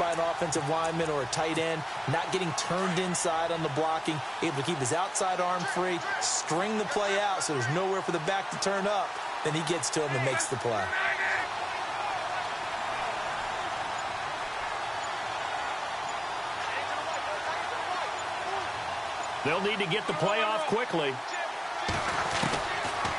by an offensive lineman or a tight end, not getting turned inside on the blocking, able to keep his outside arm free, string the play out so there's nowhere for the back to turn up, then he gets to him and makes the play. They'll need to get the play off quickly.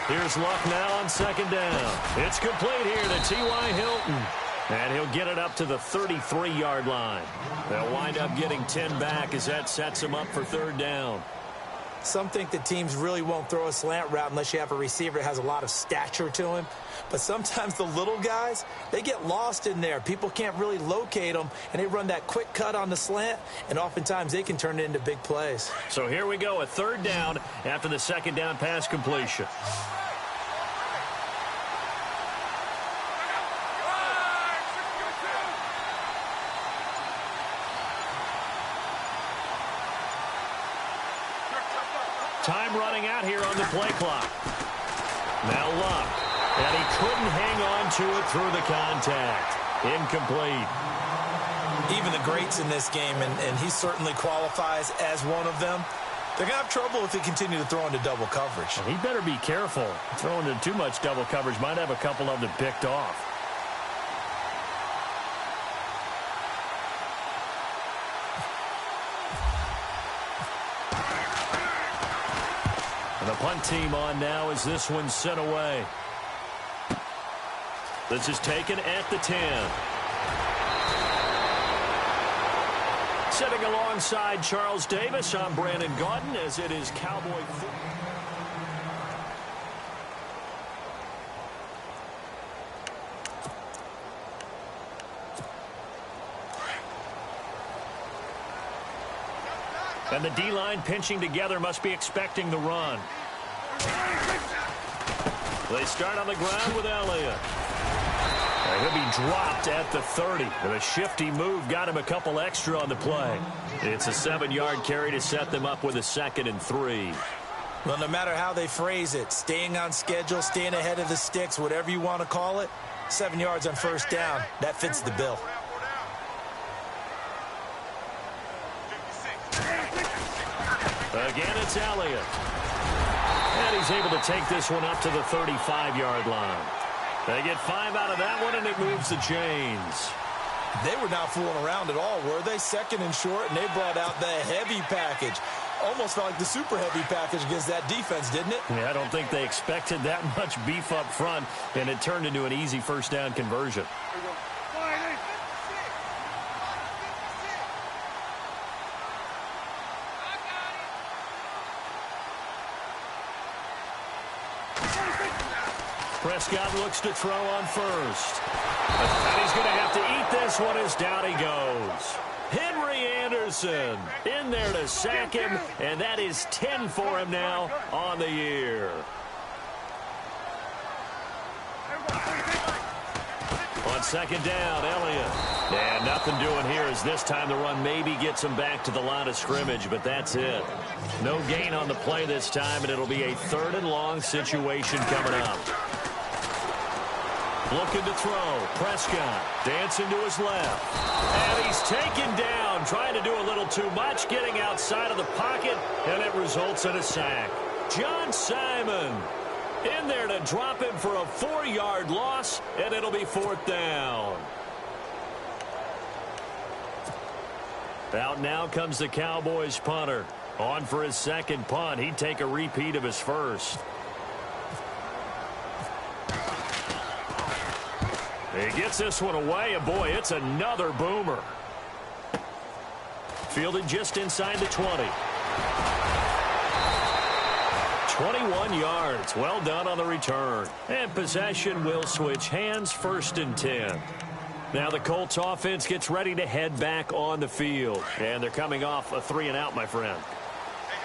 Here's Luck now on second down. It's complete here to T.Y. Hilton. And he'll get it up to the 33-yard line. They'll wind up getting 10 back as that sets him up for third down. Some think that teams really won't throw a slant route unless you have a receiver that has a lot of stature to him. But sometimes the little guys, they get lost in there. People can't really locate them, and they run that quick cut on the slant, and oftentimes they can turn it into big plays. So here we go, a third down after the second down pass completion. Time running out here on the play clock. Now Luck. And he couldn't hang on to it through the contact. Incomplete. Even the greats in this game, and he certainly qualifies as one of them, they're going to have trouble if they continue to throw into double coverage. Well, he better be careful. Throwing into too much double coverage might have a couple of them picked off. And the punt team on now as this one's sent away. This is taken at the 10. Sitting alongside Charles Davis, I'm Brandon Gaudin as it is Cowboy football. And the D-line pinching together must be expecting the run. They start on the ground with Elliott. He'll be dropped at the 30. With a shifty move, got him a couple extra on the play. It's a 7-yard carry to set them up with a 2nd and 3. Well, no matter how they phrase it, staying on schedule, staying ahead of the sticks, whatever you want to call it, 7 yards on first down, that fits the bill. Again, it's Elliott. And he's able to take this one up to the 35-yard line. They get 5 out of that one, and it moves the chains. They were not fooling around at all, were they? 2nd and short, and they brought out the heavy package. Almost felt like the super heavy package against that defense, didn't it? Yeah, I don't think they expected that much beef up front, and it turned into an easy first down conversion. Prescott looks to throw on first. And he's going to have to eat this one as down he goes. Henry Anderson in there to sack him, and that is 10 for him now on the year. On second down, Elliott. And nothing doing here as this time the run maybe gets him back to the line of scrimmage, but that's it. No gain on the play this time, and it'll be a 3rd and long situation coming up. Looking to throw. Prescott dancing to his left. And he's taken down, trying to do a little too much, getting outside of the pocket, and it results in a sack. John Simon in there to drop him for a 4-yard loss, and it'll be 4th down. Out now comes the Cowboys punter. On for his 2nd punt. He'd take a repeat of his first. He gets this one away, and boy, it's another boomer. Fielded just inside the 20. 21 yards. Well done on the return. And possession will switch hands, 1st and 10. Now the Colts offense gets ready to head back on the field. And they're coming off a 3-and-out, my friend.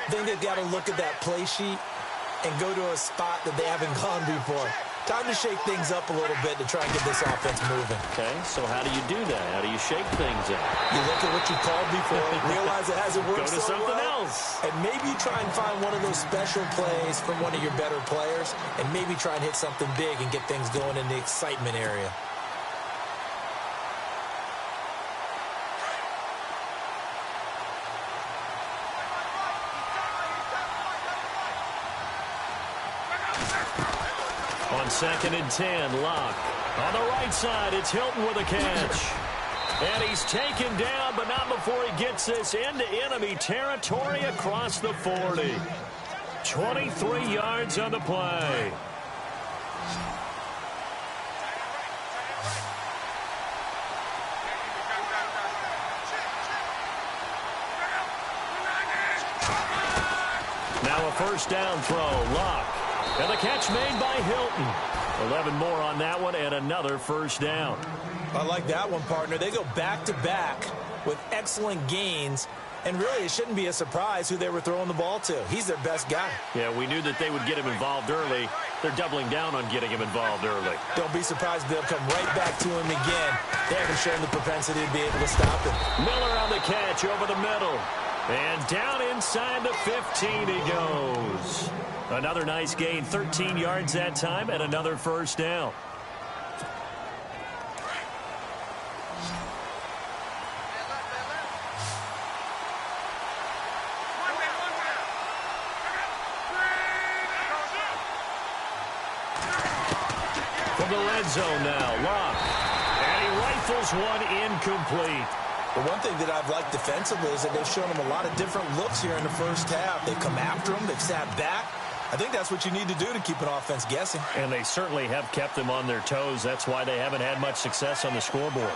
I think they've got to look at that play sheet and go to a spot that they haven't gone before. Time to shake things up a little bit to try and get this offense moving. Okay, so how do you do that? How do you shake things up? You look at what you called before, realize it hasn't worked so well. Go to something else. And maybe try and find one of those special plays from one of your better players, and maybe try and hit something big and get things going in the excitement area. On 2nd and 10, Locke. On the right side, it's Hilton with a catch. And he's taken down, but not before he gets this into enemy territory across the 40. 23 yards on the play. Now a first down throw, Locke. And the catch made by Hilton. 11 more on that one and another first down. I like that one, partner. They go back-to-back with excellent gains. And really, it shouldn't be a surprise who they were throwing the ball to. He's their best guy. Yeah, we knew that they would get him involved early. They're doubling down on getting him involved early. Don't be surprised they'll come right back to him again. They haven't shown the propensity to be able to stop him. Miller on the catch over the middle. And down inside the 15 he goes. Another nice gain, 13 yards that time, and another first down. From the red zone now, Locke. And he rifles one incomplete. The one thing that I've liked defensively is that they've shown him a lot of different looks here in the first half. They've come after him. They've sat back. I think that's what you need to do to keep an offense guessing. And they certainly have kept them on their toes. That's why they haven't had much success on the scoreboard.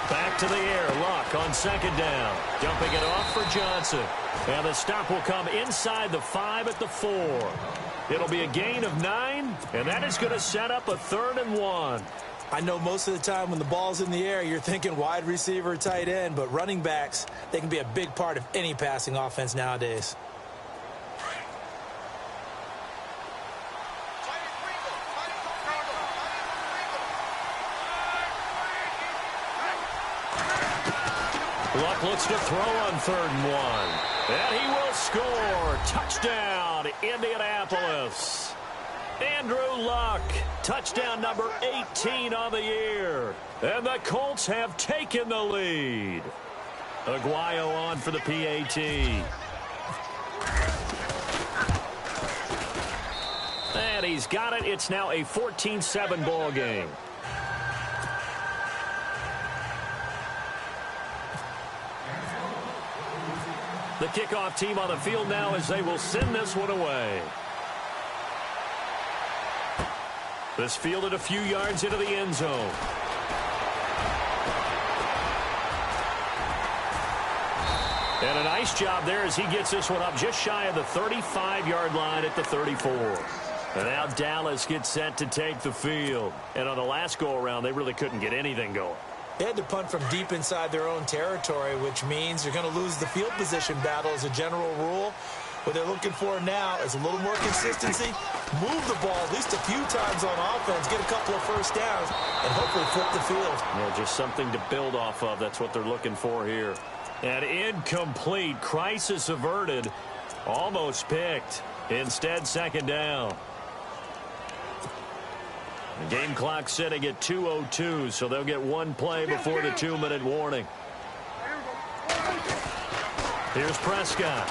Back to the air. Locke on 2nd down. Dumping it off for Johnson. And the stop will come inside the 5 at the 4. It'll be a gain of 9, and that is going to set up a 3rd and 1. I know most of the time when the ball's in the air, you're thinking wide receiver, tight end, but running backs, they can be a big part of any passing offense nowadays. Luck looks to throw on 3rd and 1. And he will score. Touchdown, Indianapolis. Andrew Luck, touchdown number 18 on the year. And the Colts have taken the lead. Aguayo on for the PAT. And he's got it. It's now a 14-7 ball game. The kickoff team on the field now as they will send this one away. This fielded a few yards into the end zone. And a nice job there as he gets this one up just shy of the 35-yard line at the 34. And now Dallas gets set to take the field. And on the last go-around, they really couldn't get anything going. They had to punt from deep inside their own territory, which means you're going to lose the field position battle as a general rule. What they're looking for now is a little more consistency, move the ball at least a few times on offense, get a couple of first downs, and hopefully flip the field. Yeah, just something to build off of. That's what they're looking for here. And incomplete. Crisis averted. Almost picked. Instead, 2nd down. The game clock sitting at 2:02, so they'll get one play before the 2-minute warning. Here's Prescott.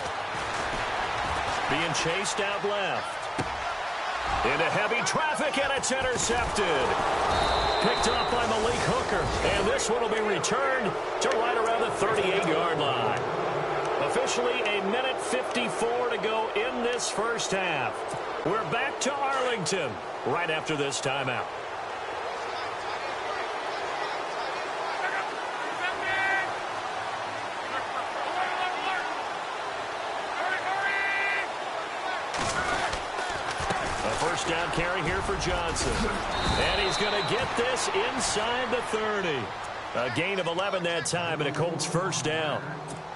Being chased out left. Into heavy traffic, and it's intercepted. Picked up by Malik Hooker. And this one will be returned to right around the 38-yard line. Officially a minute 54 to go in this first half. We're back to Arlington right after this timeout. First down carry here for Johnson. And he's going to get this inside the 30. A gain of 11 that time, and a Colts first down.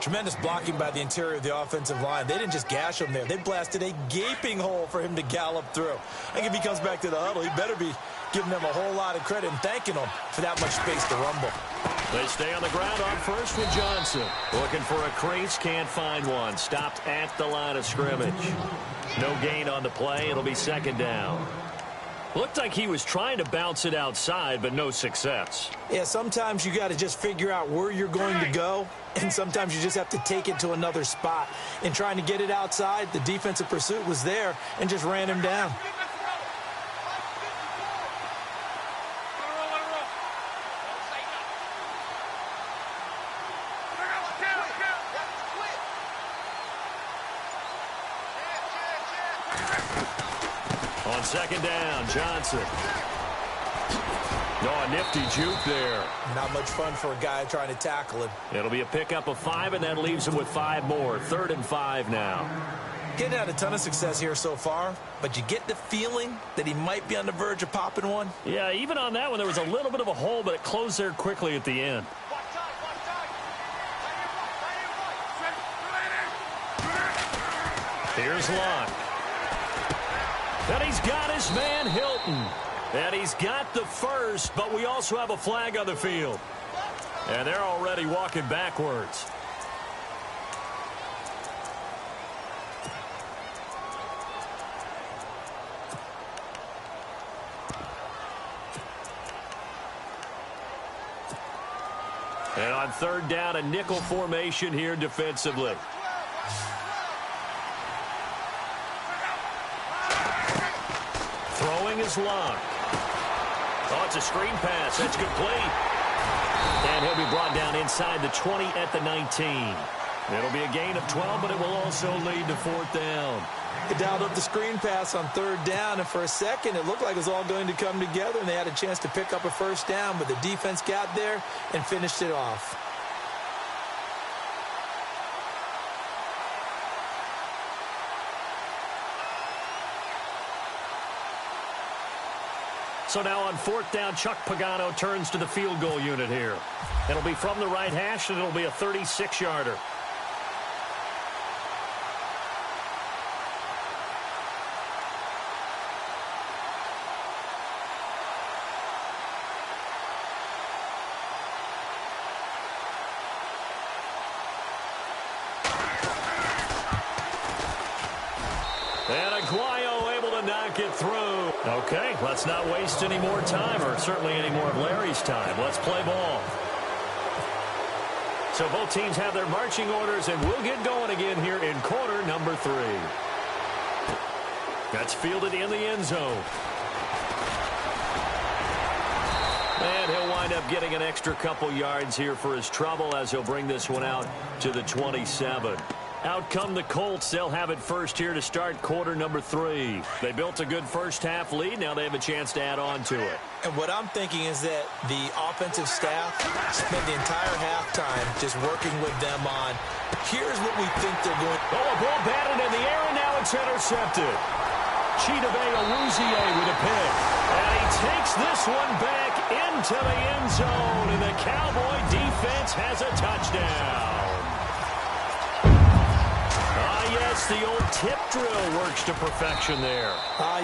Tremendous blocking by the interior of the offensive line. They didn't just gash him there. They blasted a gaping hole for him to gallop through. I think if he comes back to the huddle, he better be giving them a whole lot of credit and thanking them for that much space to rumble. They stay on the ground on first with Johnson. Looking for a crease, can't find one. Stopped at the line of scrimmage. No gain on the play. It'll be 2nd down. Looked like he was trying to bounce it outside, but no success. Yeah, sometimes you got to just figure out where you're going to go, and sometimes you just have to take it to another spot. In trying to get it outside, the defensive pursuit was there and just ran him down. On second down, Johnson. Oh, a nifty juke there. Not much fun for a guy trying to tackle him. It'll be a pickup of 5, and that leaves him with 5 more. 3rd and 5 now. Getting had a ton of success here so far, but you get the feeling that he might be on the verge of popping one. Yeah, even on that one, there was a little bit of a hole, but it closed there quickly at the end. Here's Luck. And he's got his man, Hilton. And he's got the first, but we also have a flag on the field. And they're already walking backwards. And on 3rd down, a nickel formation here defensively. Throwing is Luck. Oh, it's a screen pass. That's complete. And he'll be brought down inside the 20 at the 19. It'll be a gain of 12, but it will also lead to 4th down. They dialed up the screen pass on 3rd down, and for a second, it looked like it was all going to come together, and they had a chance to pick up a 1st down, but the defense got there and finished it off. So now on 4th down, Chuck Pagano turns to the field goal unit here. It'll be from the right hash, and it'll be a 36-yarder. And Aguayo able to knock it through. Okay, let's not waste any more time, or certainly any more of Larry's time. Let's play ball. So both teams have their marching orders, and we'll get going again here in quarter number 3. That's fielded in the end zone. And he'll wind up getting an extra couple yards here for his trouble as he'll bring this one out to the 27. Out come the Colts. They'll have it first here to start quarter number 3. They built a good first-half lead. Now they have a chance to add on to it. And what I'm thinking is that the offensive staff spent the entire halftime just working with them on, here's what we think they're going to do. Oh, a ball batted in the air, and now it's intercepted. Chidobe Awuzie with a pick. And he takes this one back into the end zone, and the Cowboy defense has a touchdown. Yes, the old tip drill works to perfection there.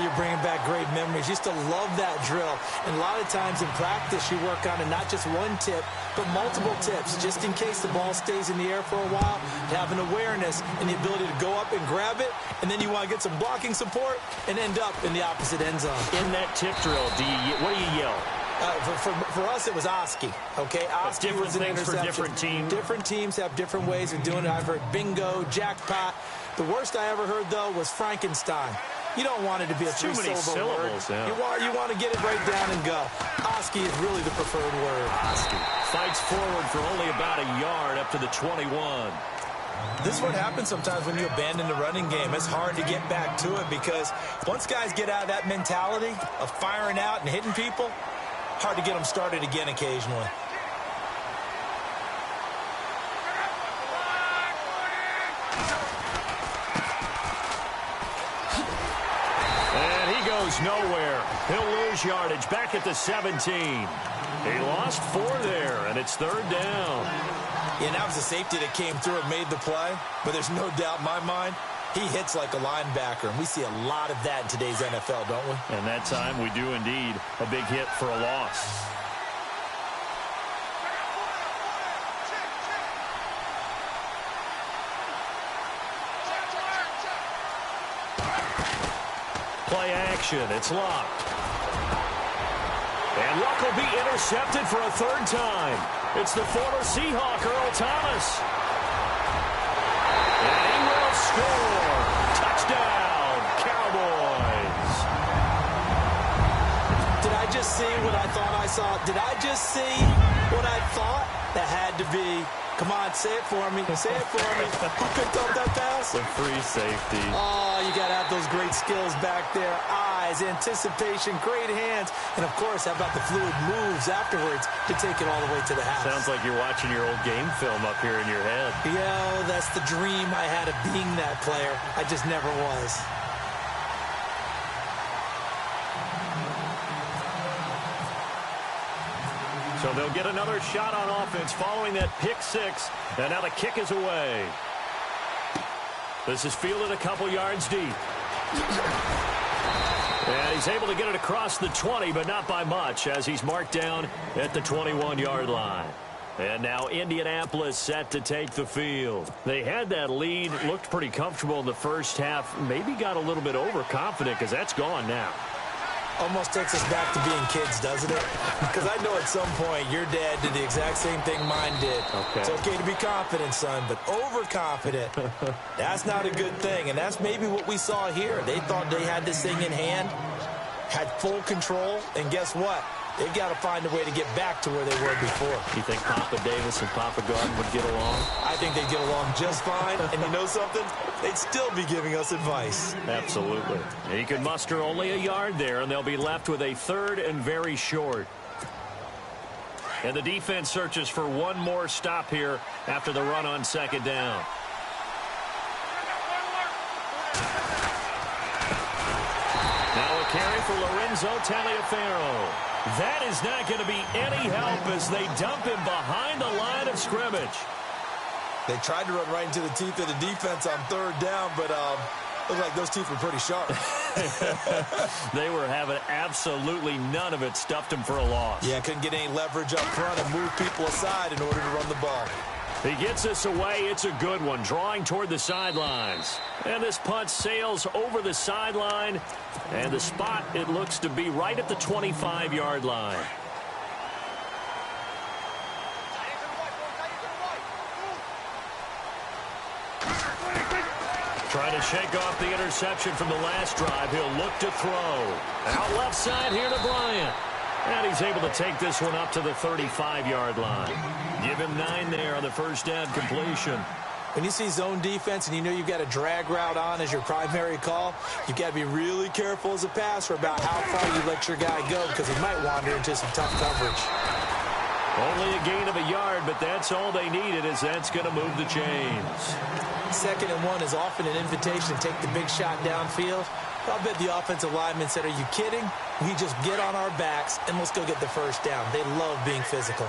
You're bringing back great memories. Used to love that drill. And a lot of times in practice, you work on it, not just one tip, but multiple tips, just in case the ball stays in the air for a while, to have an awareness and the ability to go up and grab it, and then you want to get some blocking support and end up in the opposite end zone. In that tip drill, what do you yell? For us, it was Oski. Okay, Oski was an interception. For different teams. Different teams have different ways of doing it. I've heard bingo, jackpot. The worst I ever heard, though, was Frankenstein. You don't want it to be a 3-syllable word. Yeah. You want to get it right down and go. Oski is really the preferred word. Oski fights forward for only about a yard up to the 21. This is what happens sometimes when you abandon the running game. It's hard to get back to it because once guys get out of that mentality of firing out and hitting people, hard to get them started again occasionally. And he goes nowhere. He'll lose yardage back at the 17. He lost 4 there, and it's 3rd down. Yeah, that was a safety that came through and made the play, but there's no doubt in my mind he hits like a linebacker, and we see a lot of that in today's NFL, don't we? And that time we do indeed a big hit for a loss. Play action. It's locked. And Luck will be intercepted for a third time. It's the former Seahawk, Earl Thomas. And he will score. Touchdown, Cowboys. Did I just see what I thought I saw? Did I just see what I thought? That had to be. Come on, say it for me. Say it for me. Who picked up that pass? The free safety. Oh, you got to have those great skills back there. Eyes, anticipation, great hands. And, of course, how about the fluid moves afterwards to take it all the way to the house? Sounds like you're watching your old game film up here in your head. Yeah, that's the dream I had of being that player. I just never was. So they'll get another shot on offense following that pick six. And now the kick is away. This is fielded a couple yards deep. And he's able to get it across the 20, but not by much, as he's marked down at the 21-yard line. And now Indianapolis set to take the field. They had that lead, looked pretty comfortable in the first half, maybe got a little bit overconfident because that's gone now. Almost takes us back to being kids, doesn't it? Because I know at some point your dad did the exact same thing mine did. Okay. It's okay to be confident, son, but overconfident, that's not a good thing. And that's maybe what we saw here. They thought they had this thing in hand, had full control, and guess what? They've got to find a way to get back to where they were before. You think Papa Davis and Papa Garden would get along? I think they'd get along just fine. And you know something? They'd still be giving us advice. Absolutely. He can muster only a yard there, and they'll be left with a third and very short. And the defense searches for one more stop here after the run on second down. Now a carry for Lorenzo Taliaferro. That is not going to be any help as they dump him behind the line of scrimmage. They tried to run right into the teeth of the defense on third down, but looked like those teeth were pretty sharp. They were having absolutely none of it, stuffed him for a loss. Yeah, couldn't get any leverage up front and move people aside in order to run the ball. He gets this away. It's a good one, drawing toward the sidelines. And this punt sails over the sideline. And the spot, it looks to be right at the 25-yard line. Trying to shake off the interception from the last drive. He'll look to throw. Out left side here to Bryant. And he's able to take this one up to the 35-yard line. Give him 9 there on the first down completion. When you see zone defense and you know you've got a drag route on as your primary call, you've got to be really careful as a passer about how far you let your guy go because he might wander into some tough coverage. Only a gain of a yard, but that's all they needed, as that's going to move the chains. 2nd and 1 is often an invitation to take the big shot downfield. I bet the offensive lineman said, are you kidding? We just get on our backs and let's go get the first down. They love being physical.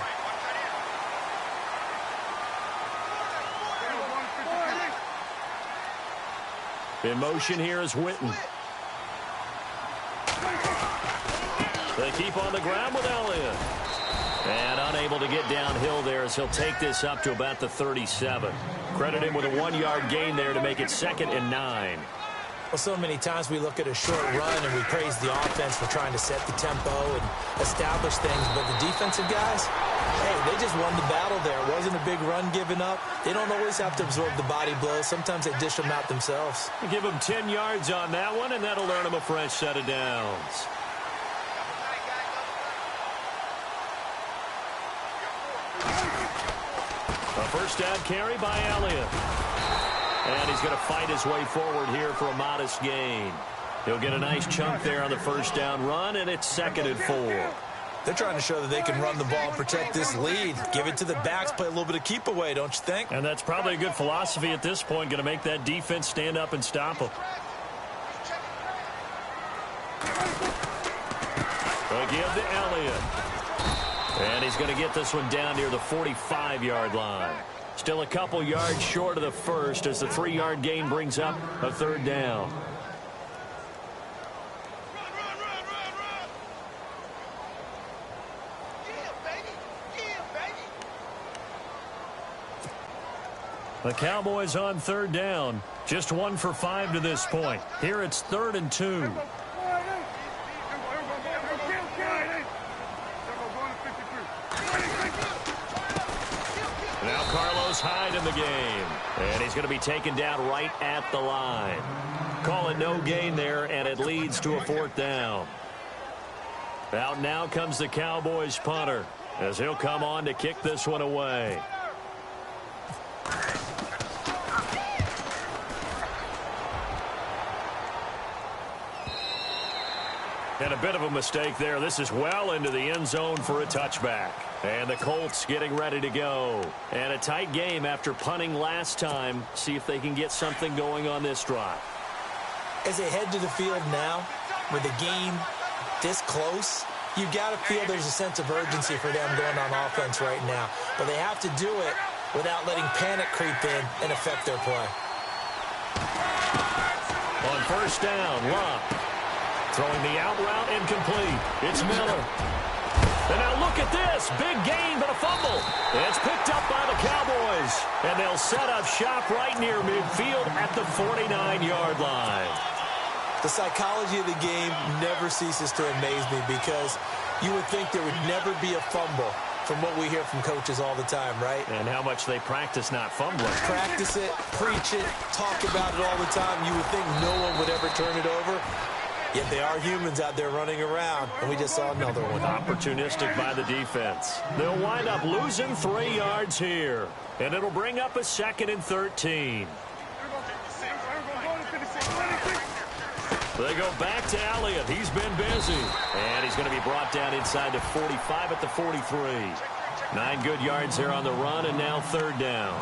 In motion here is Witten. They keep on the ground with Elliott. And unable to get downhill there as he'll take this up to about the 37. Credit him with a 1-yard gain there to make it 2nd and 9. Well, so many times we look at a short run and we praise the offense for trying to set the tempo and establish things. But the defensive guys, hey, they just won the battle there. It wasn't a big run given up. They don't always have to absorb the body blows. Sometimes they dish them out themselves. Give them 10 yards on that one, and that'll earn them a fresh set of downs. A first down carry by Elliott. And he's going to fight his way forward here for a modest gain. He'll get a nice chunk there on the first down run, and it's 2nd and 4. They're trying to show that they can run the ball and protect this lead. Give it to the backs, play a little bit of keep away, don't you think? And that's probably a good philosophy at this point, going to make that defense stand up and stop them. Again to Elliott. And he's going to get this one down near the 45-yard line. Still a couple yards short of the first as the 3-yard gain brings up a 3rd down. The Cowboys on 3rd down. Just 1 for 5 to this point. Here it's 3rd and 2. Cowboys hide in the game. And he's going to be taken down right at the line. Call it no gain there, and it leads to a 4th down. Out now comes the Cowboys punter, as he'll come on to kick this one away. And a bit of a mistake there. This is well into the end zone for a touchback. And the Colts getting ready to go. And a tight game after punting last time. See if they can get something going on this drive. As they head to the field now, with the game this close, you got to feel there's a sense of urgency for them going on offense right now. But they have to do it without letting panic creep in and affect their play. On 1st down, Love. Throwing the out route incomplete. It's Miller. And now look at this. Big gain, but a fumble. It's picked up by the Cowboys. And they'll set up shop right near midfield at the 49-yard line. The psychology of the game never ceases to amaze me because you would think there would never be a fumble from what we hear from coaches all the time, right? And how much they practice not fumbling. Practice it, preach it, talk about it all the time. You would think no one would ever turn it over. Yet they are humans out there running around, and we just saw another one. Opportunistic by the defense. They'll wind up losing 3 yards here, and it'll bring up a 2nd and 13. They go back to Elliott. He's been busy, and he's going to be brought down inside the 45 at the 43. 9 good yards there on the run, and now 3rd down.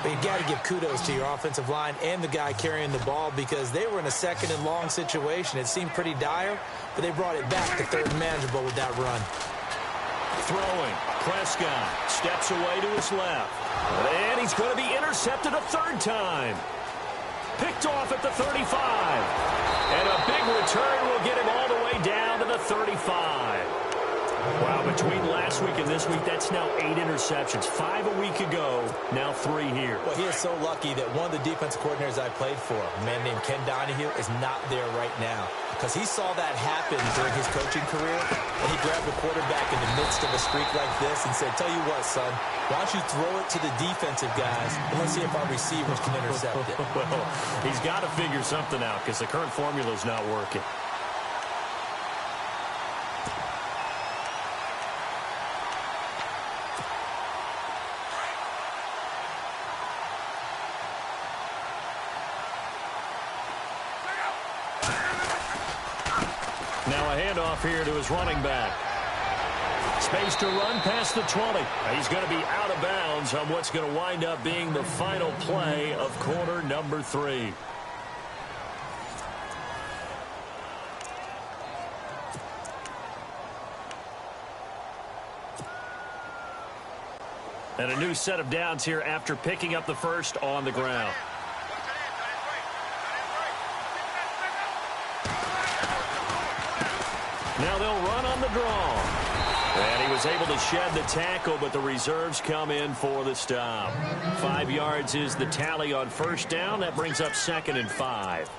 But you've got to give kudos to your offensive line and the guy carrying the ball because they were in a 2nd and long situation. It seemed pretty dire, but they brought it back to 3rd and manageable with that run. Throwing. Prescott steps away to his left. And he's going to be intercepted a 3rd time. Picked off at the 35. And a big return will get him all the way down to the 35. Wow, between last week and this week, that's now 8 interceptions. 5 a week ago, now 3 here. Well, he is so lucky that one of the defensive coordinators I played for, a man named Ken Donahue, is not there right now. Because he saw that happen during his coaching career, and he grabbed the quarterback in the midst of a streak like this and said, tell you what, son, why don't you throw it to the defensive guys, and let's see if our receivers can intercept it. Well, he's got to figure something out because the current formula is not working. Now a handoff here to his running back. Space to run past the 20. He's going to be out of bounds on what's going to wind up being the final play of quarter number 3. And a new set of downs here after picking up the first on the ground. Now they'll run on the draw. And he was able to shed the tackle, but the reserves come in for the stop. 5 yards is the tally on 1st down. That brings up 2nd and 5.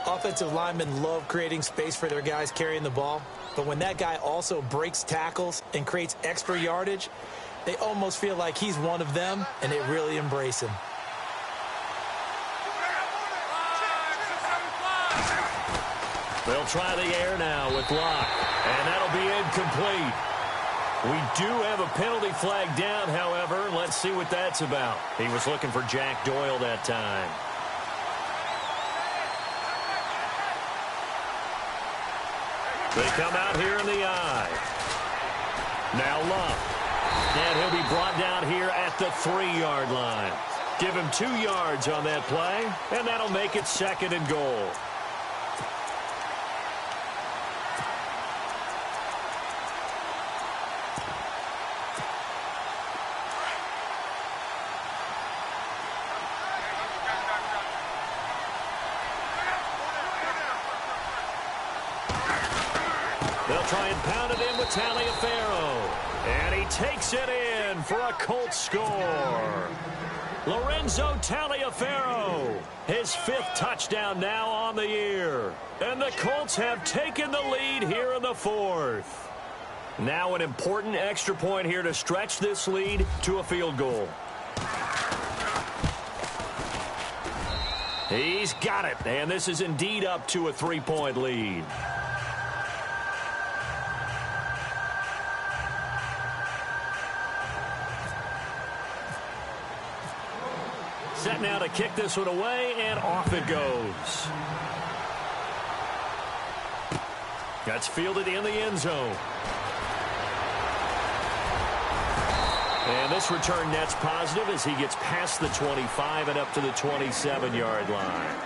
Offensive linemen love creating space for their guys carrying the ball. But when that guy also breaks tackles and creates extra yardage, they almost feel like he's one of them, and they really embrace him. They'll try the air now with Locke, and that'll be incomplete. We do have a penalty flag down, however. Let's see what that's about. He was looking for Jack Doyle that time. They come out here in the eye. Now Locke. And he'll be brought down here at the 3-yard line. Give him 2 yards on that play, and that'll make it 2nd and goal. They'll try and pound it in with Taliaferro. And he takes it in for a Colts score. Lorenzo Taliaferro, his 5th touchdown now on the year. And the Colts have taken the lead here in the 4th. Now an important extra point here to stretch this lead to a field goal. He's got it, and this is indeed up to a 3-point lead. Set now to kick this one away, and off it goes. That's fielded in the end zone. And this return net's positive as he gets past the 25 and up to the 27-yard line.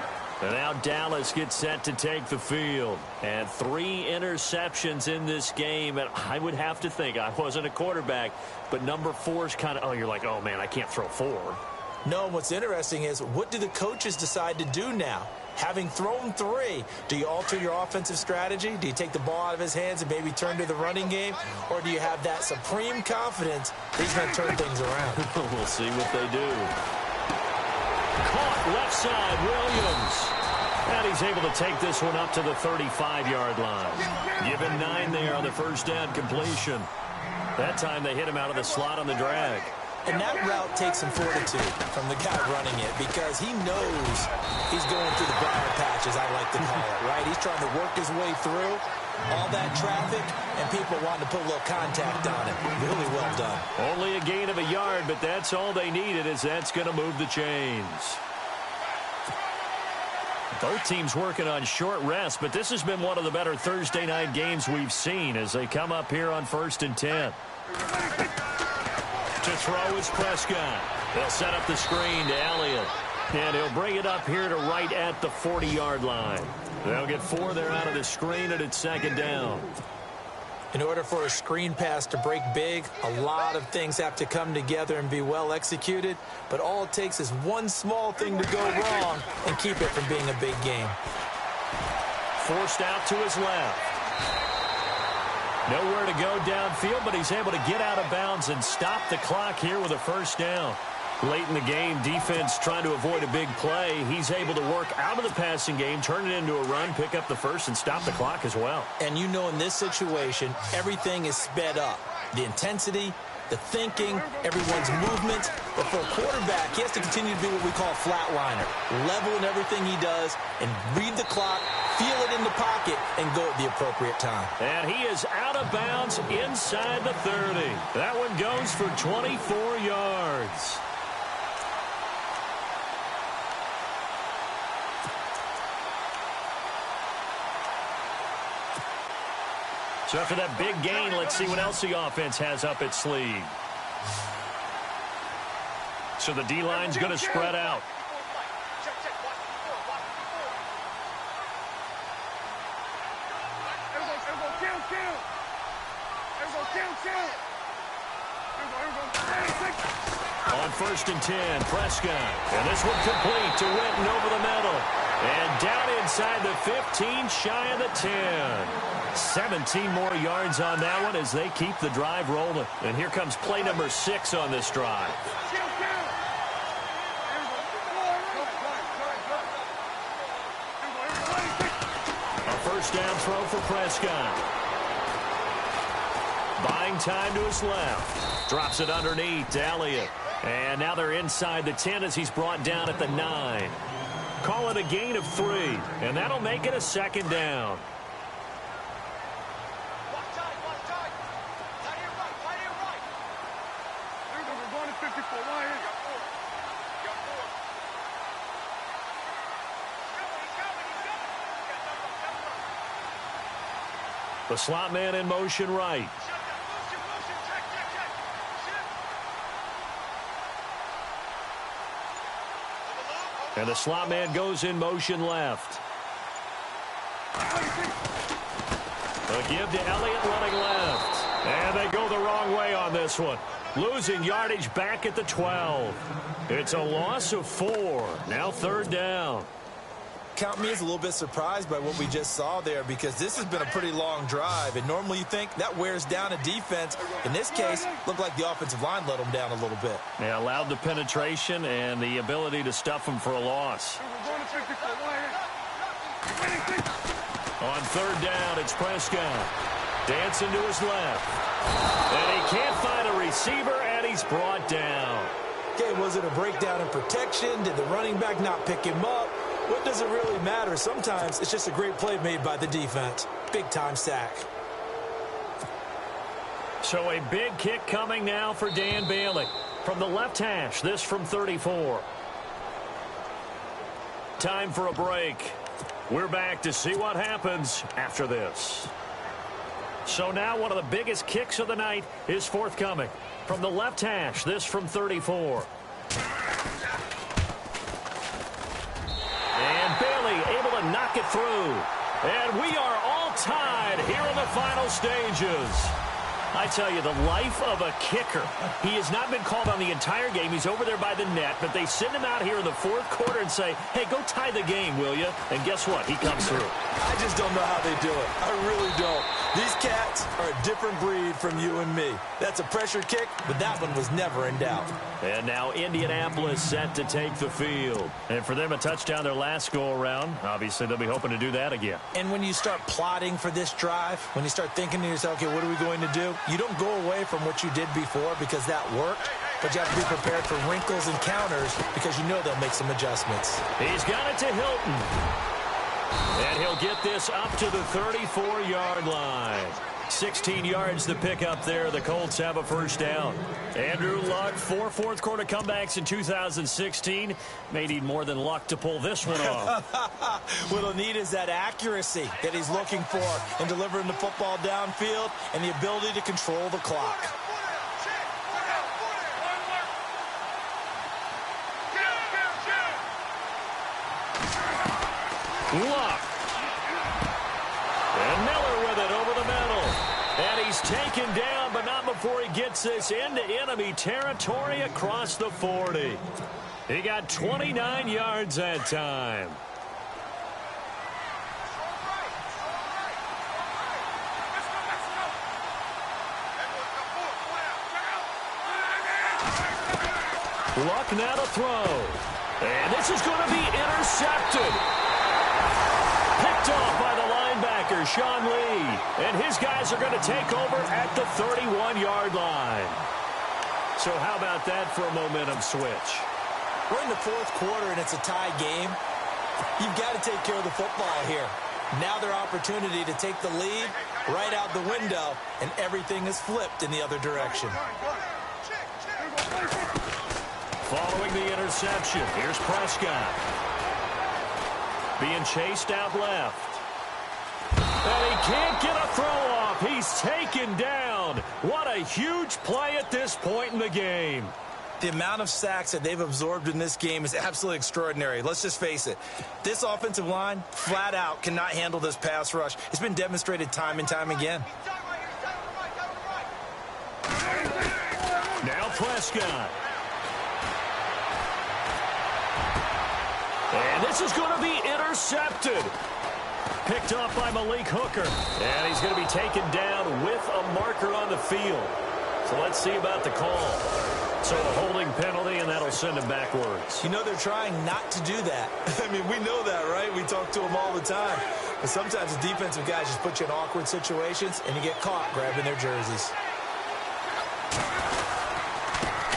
And now Dallas gets set to take the field. And 3 interceptions in this game. And I would have to think, I wasn't a quarterback, but number 4 is kind of, oh, you're like, oh, man, I can't throw 4. No, what's interesting is, what do the coaches decide to do now? Having thrown 3, do you alter your offensive strategy? Do you take the ball out of his hands and maybe turn to the running game? Or do you have that supreme confidence that he's going to turn things around? We'll see what they do. Caught left side, Williams. And he's able to take this one up to the 35-yard line. Given 9 there on the first down completion. That time they hit him out of the slot on the drag. And that route takes some fortitude from the guy running it, because he knows he's going through the briar patch, as I like to call it, right? He's trying to work his way through all that traffic, and people wanting to put a little contact on it. Really well done. Only a gain of a yard, but that's all they needed, as that's going to move the chains. Both teams working on short rest, but this has been one of the better Thursday night games we've seen as they come up here on 1st and 10. To throw is Prescott. They'll set up the screen to Elliott. And he'll bring it up here to right at the 40-yard line. They'll get 4 there out of the screen, and it's 2nd down. In order for a screen pass to break big, a lot of things have to come together and be well executed. But all it takes is one small thing to go wrong and keep it from being a big game. Forced out to his left. Nowhere to go downfield, but he's able to get out of bounds and stop the clock here with a first down. Late in the game, defense trying to avoid a big play. He's able to work out of the passing game, turn it into a run, pick up the first, and stop the clock as well. And you know, in this situation, everything is sped up. The intensity, the thinking, everyone's movement. But for a quarterback, he has to continue to be what we call a flatliner. Level in everything he does and read the clock, feel it in the pocket, and go at the appropriate time. And he is out of bounds inside the 30. That one goes for 24 yards. So after that big gain, let's see what else the offense has up its sleeve. So the D-line's going to spread out. On 1st and 10, Prescott. And this one complete to Winton over the middle. And down inside the 15, shy of the 10. 17 more yards on that one as they keep the drive rolling. And here comes play number 6 on this drive. A first down throw for Prescott. Buying time to his left. Drops it underneath to Elliott. And now they're inside the 10 as he's brought down at the 9. Call it a gain of 3. And that'll make it a 2nd down. The slot man in motion right. And the slot man goes in motion left. A give to Elliott running left. And they go the wrong way on this one. Losing yardage back at the 12. It's a loss of 4. Now 3rd down. Count me as a little bit surprised by what we just saw there, because this has been a pretty long drive, and normally you think that wears down a defense. In this case, looked like the offensive line let them down a little bit. Yeah, allowed the penetration and the ability to stuff them for a loss. On 3rd down, it's Prescott. Dancing to his left. And he can't find a receiver, and he's brought down. Okay, was it a breakdown in protection? Did the running back not pick him up? What does it really matter? Sometimes it's just a great play made by the defense. Big-time sack. So a big kick coming now for Dan Bailey. From the left hash, this from 34. Time for a break. We're back to see what happens after this. So now one of the biggest kicks of the night is forthcoming. From the left hash, this from 34. And Bailey able to knock it through. And we are all tied here in the final stages. I tell you, the life of a kicker. He has not been called on the entire game. He's over there by the net, but they send him out here in the fourth quarter and say, hey, go tie the game, will you? And guess what? He comes through. I just don't know how they do it. I really don't. These cats are a different breed from you and me. That's a pressure kick, but that one was never in doubt. And now Indianapolis set to take the field. And for them, a touchdown their last go-around. Obviously, they'll be hoping to do that again. And when you start plotting for this drive, when you start thinking to yourself, okay, what are we going to do? You don't go away from what you did before because that worked, but you have to be prepared for wrinkles and counters because you know they'll make some adjustments. He's got it to Hilton. And he'll get this up to the 34-yard line. 16 yards to pick up there. The Colts have a first down. Andrew Luck, 4 fourth-quarter comebacks in 2016. May need more than luck to pull this one off. What he'll need is that accuracy that he's looking for in delivering the football downfield and the ability to control the clock. Luck. And Miller with it over the middle. And he's taken down, but not before he gets this into enemy territory across the 40. He got 29 yards that time. Luck now to throw. And this is going to be intercepted. Picked off by the linebacker, Sean Lee. And his guys are going to take over at the 31-yard line. So how about that for a momentum switch? We're in the fourth quarter, and it's a tie game. You've got to take care of the football here. Now their opportunity to take the lead right out the window, and everything is flipped in the other direction. Following the interception, here's Prescott. Being chased out left. And he can't get a throw off. He's taken down. What a huge play at this point in the game. The amount of sacks that they've absorbed in this game is absolutely extraordinary. Let's just face it. This offensive line, flat out, cannot handle this pass rush. It's been demonstrated time and time again. Now Prescott. And this is going to be intercepted. Picked off by Malik Hooker. And he's going to be taken down with a marker on the field. So let's see about the call. So a holding penalty, and that'll send him backwards. You know they're trying not to do that. I mean, we know that, right? We talk to them all the time. But sometimes the defensive guys just put you in awkward situations, and you get caught grabbing their jerseys.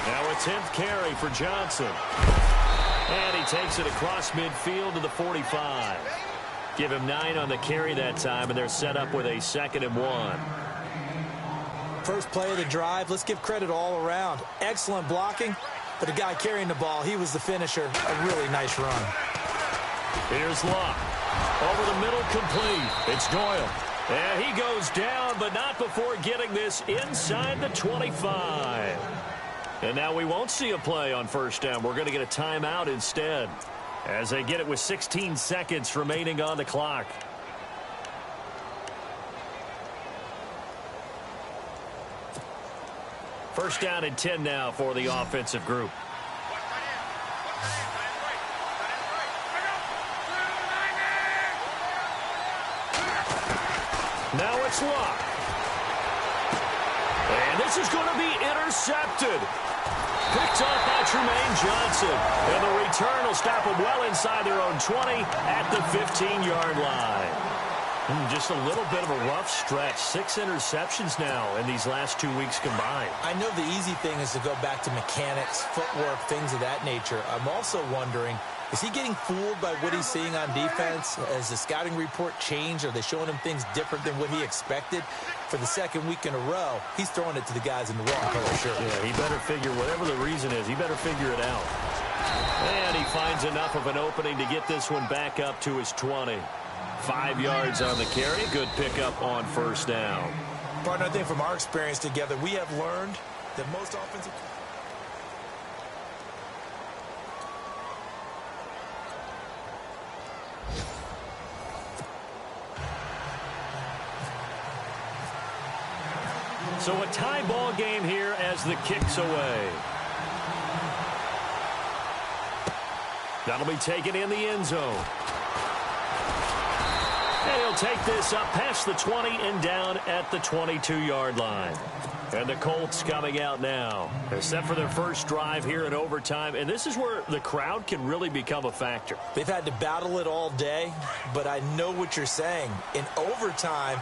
Now a 10th carry for Johnson. And he takes it across midfield to the 45. Give him 9 on the carry that time, and they're set up with a 2nd and 1. First play of the drive, let's give credit all around. Excellent blocking, but the guy carrying the ball, he was the finisher. A really nice run. Here's Luck. Over the middle, complete. It's Doyle. And he goes down, but not before getting this inside the 25. And now we won't see a play on first down. We're going to get a timeout instead, as they get it with 16 seconds remaining on the clock. First down and 10 now for the offensive group. Now it's Luck. And this is going to be intercepted. Picked off by Trumaine Johnson. And the return will stop them well inside their own 20 at the 15-yard line. Just a little bit of a rough stretch. 6 interceptions now in these last 2 weeks combined. I know the easy thing is to go back to mechanics, footwork, things of that nature. I'm also wondering, is he getting fooled by what he's seeing on defense? Has the scouting report changed? Are they showing him things different than what he expected? For the second week in a row, he's throwing it to the guys in the wrong color shirt. Yeah, he better figure, whatever the reason is, he better figure it out. And he finds enough of an opening to get this one back up to his 20. 5 yards on the carry. Good pickup on first down. Partner, I think from our experience together, we have learned that most offensive... So a tie ball game here as the kick's away. That'll be taken in the end zone. And he'll take this up past the 20 and down at the 22-yard line. And the Colts coming out now. They're set for their first drive here in overtime. And this is where the crowd can really become a factor. They've had to battle it all day, but I know what you're saying. In overtime,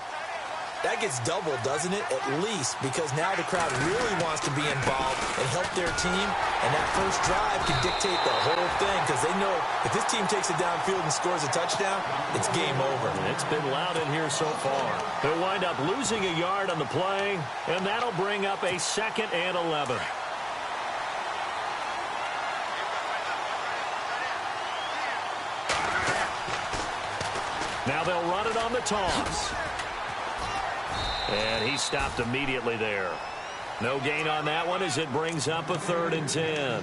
that gets doubled, doesn't it? At least, because now the crowd really wants to be involved and help their team, and that first drive can dictate the whole thing, because they know if this team takes it downfield and scores a touchdown, it's game over. It's been loud in here so far. They'll wind up losing a yard on the play, and that'll bring up a 2nd and 11. Now they'll run it on the toss. And he stopped immediately there. No gain on that one as it brings up a 3rd and 10.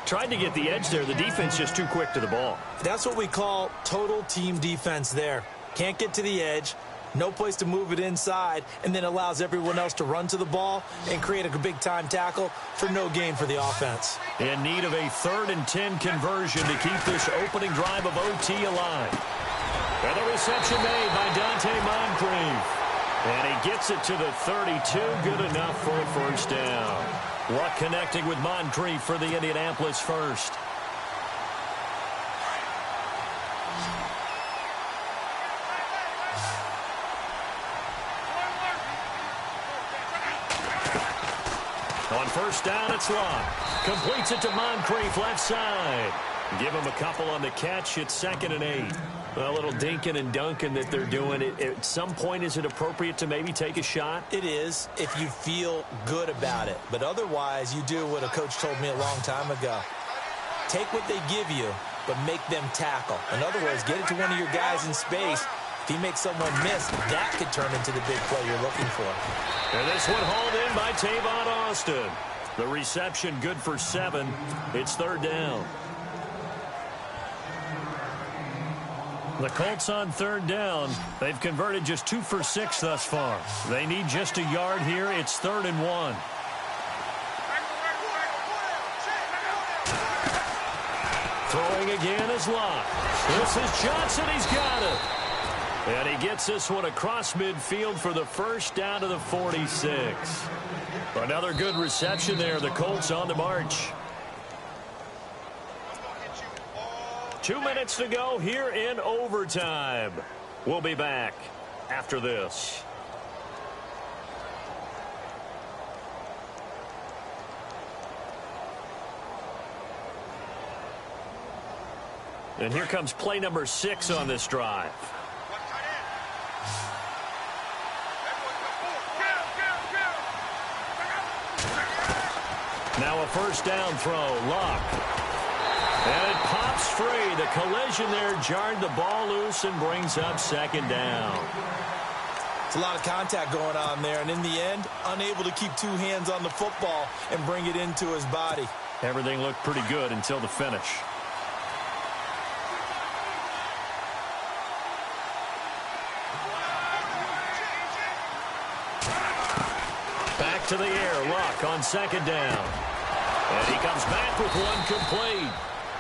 Tried to get the edge there. The defense just too quick to the ball. That's what we call total team defense there. Can't get to the edge, no place to move it inside, and then allows everyone else to run to the ball and create a big-time tackle for no gain for the offense. In need of a 3rd and 10 conversion to keep this opening drive of OT alive. And the reception made by Dante Moncrief. And he gets it to the 32. Good enough for a first down. Luck connecting with Moncrief for the Indianapolis first. On first down, it's Luck. Completes it to Moncrief left side. Give him a couple on the catch. It's 2nd and 8. A little dinking and dunking that they're doing. At some point, is it appropriate to maybe take a shot? It is, if you feel good about it. But otherwise, you do what a coach told me a long time ago. Take what they give you, but make them tackle. In other words, get it to one of your guys in space. If he makes someone miss, that could turn into the big play you're looking for. And this one hauled in by Tavon Austin. The reception good for 7. It's 3rd down. The Colts on 3rd down. They've converted just 2 for 6 thus far. They need just a yard here. It's 3rd and 1. Throwing again is Locke. This is Johnson. He's got it. And he gets this one across midfield for the first down to the 46. Another good reception there. The Colts on the march. 2 minutes to go here in overtime. We'll be back after this. And here comes play number 6 on this drive. Now a first down throw. Luck. And it pops free. The collision there jarred the ball loose and brings up 2nd down. It's a lot of contact going on there, and in the end, unable to keep 2 hands on the football and bring it into his body. Everything looked pretty good until the finish. Back to the air. Luck on 2nd down. And he comes back with one complete.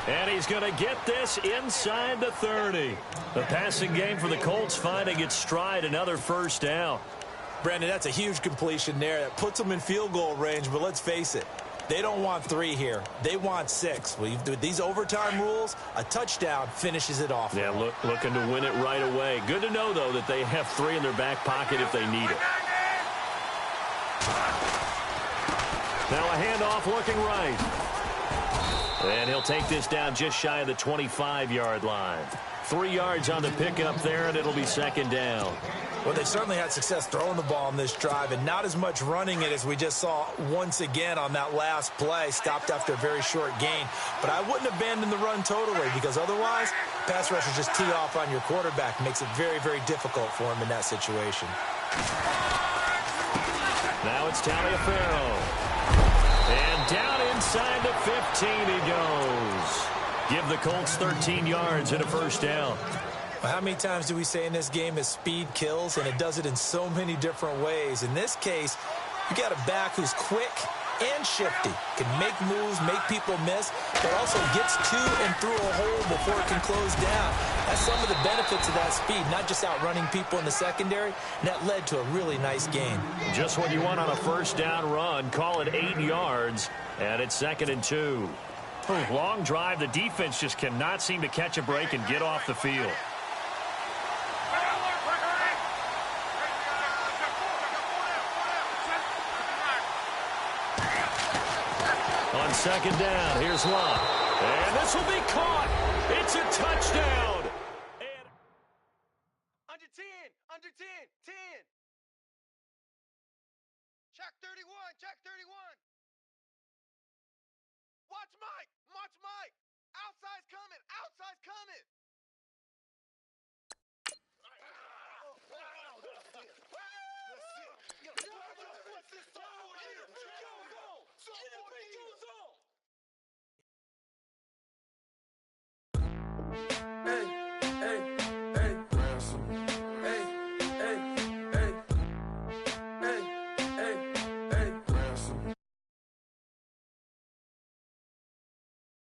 And he's going to get this inside the 30. The passing game for the Colts finding its stride. Another first down. Brandon, that's a huge completion there. That puts them in field goal range, but let's face it. They don't want 3 here. They want 6. With these overtime rules, a touchdown finishes it off. Yeah, looking to win it right away. Good to know, though, that they have 3 in their back pocket if they need it. Now a handoff looking right. And he'll take this down just shy of the 25-yard line. 3 yards on the pickup there, and it'll be second down. Well, they certainly had success throwing the ball on this drive, and not as much running it as we just saw once again on that last play. Stopped after a very short gain. But I wouldn't abandon the run totally, because otherwise, pass rushers just tee off on your quarterback. Makes it very, very difficult for him in that situation. Now it's Taliaferro. And down inside the 15 he goes. Give the Colts 13 yards and a first down. Well, how many times do we say in this game that speed kills, and it does it in so many different ways? In this case, you got a back who's quick and shifty, can make moves, make people miss, but also gets to and through a hole before it can close down. That's some of the benefits of that speed, not just outrunning people in the secondary, and that led to a really nice game. Just what you want on a first down run. Call it 8 yards, and it's 2nd and 2. Long drive. The defense just cannot seem to catch a break and get off the field. On second down, here's Love. And this will be caught. It's a touchdown. And under 10, under 10, 10. Check 31, check 31. Watch Mike, watch Mike. Outside's coming, outside's coming.